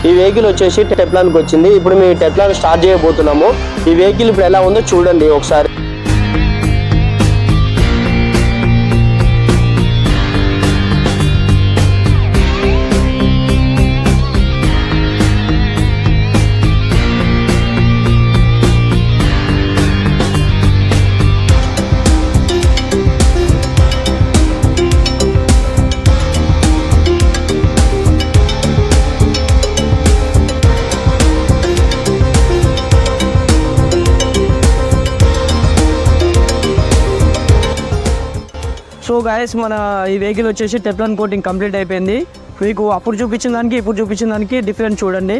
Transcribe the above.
ఈ వెహికల్ వచ్చేసి టెప్లాన్కి వచ్చింది. ఇప్పుడు మేము టెప్లాన్ స్టార్ట్ చేయబోతున్నాము. ఈ వెహికల్ ఇప్పుడు ఎలా ఉందో చూడండి ఒకసారి. సో గాయస్, మన ఈ వెహికల్ వచ్చేసి టెప్లాన్ కోటింగ్ కంప్లీట్ అయిపోయింది. మీకు అప్పుడు చూపించిన దానికి ఇప్పుడు చూపించిన దానికి డిఫరెన్స్ చూడండి.